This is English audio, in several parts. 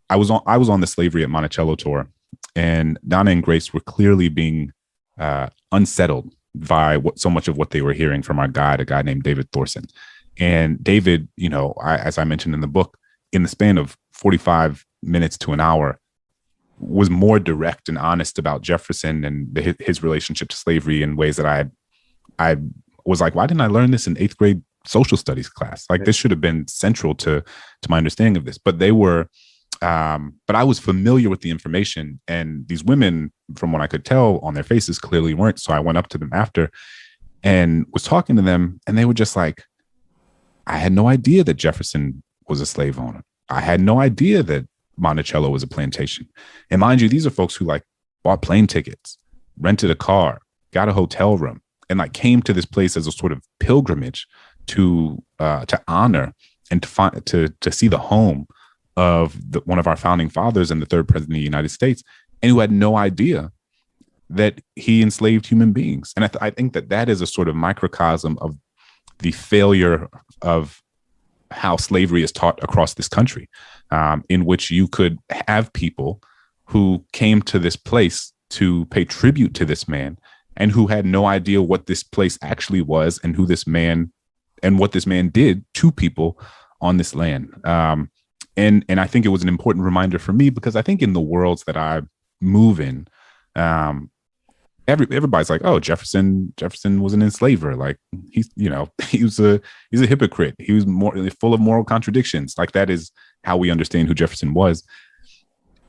I was on the Slavery at Monticello tour, and Donna and Grace were clearly being unsettled by so much of what they were hearing from our guide, a guy named David Thorson. And David, as I mentioned in the book, in the span of 45 minutes to an hour, was more direct and honest about Jefferson and his relationship to slavery in ways that I was like, why didn't I learn this in 8th grade social studies class? Like, this should have been central to my understanding of this. But they were, but I was familiar with the information, and these women, from what I could tell on their faces, clearly weren't. So I went up to them after and was talking to them, and they were just like, I had no idea that Jefferson was a slave owner. I had no idea that Monticello was a plantation. And mind you, these are folks who like bought plane tickets, rented a car, got a hotel room, and like came to this place as a sort of pilgrimage to honor and to see the home of one of our founding fathers and the third president of the United States, and who had no idea that he enslaved human beings. And I think that is a sort of microcosm of the failure of how slavery is taught across this country, in which you could have people who came to this place to pay tribute to this man and who had no idea what this place actually was and who this man and what this man did to people on this land. And I think it was an important reminder for me, because I think in the worlds that I move in, everybody's like, oh, Jefferson was an enslaver. Like, he's a hypocrite. He was full of moral contradictions. Like, that is how we understand who Jefferson was.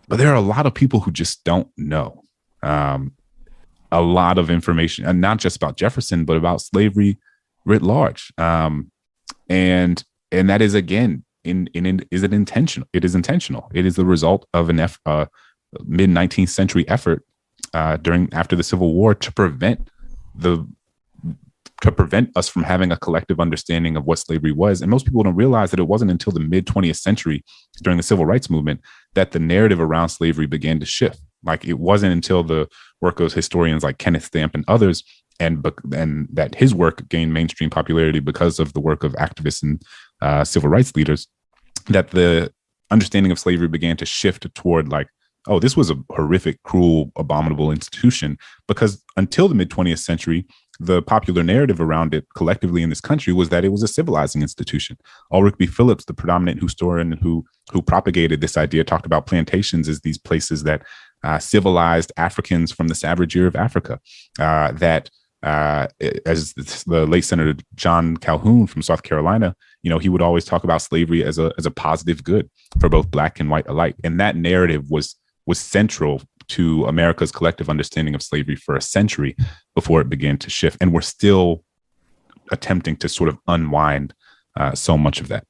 But there are a lot of people who just don't know a lot of information, and not just about Jefferson, but about slavery writ large. And that is, again, is it intentional? It is intentional. It is the result of an mid 19th century effort after the Civil War to prevent us from having a collective understanding of what slavery was. And most people don't realize that it wasn't until the mid 20th century, during the Civil Rights Movement, that the narrative around slavery began to shift. Like, it wasn't until the work of historians like Kenneth Stamp and others, and that his work gained mainstream popularity because of the work of activists and civil rights leaders, that the understanding of slavery began to shift toward, like, oh, this was a horrific, cruel, abominable institution. Because until the mid 20th century, the popular narrative around it collectively in this country was that it was a civilizing institution. Ulrich B. Phillips, the predominant historian who propagated this idea, talked about plantations as these places that civilized Africans from the savagery of Africa. As the late Senator John Calhoun from South Carolina, he would always talk about slavery as a positive good for both Black and white alike. And that narrative was central to America's collective understanding of slavery for a century before it began to shift. And we're still attempting to sort of unwind so much of that.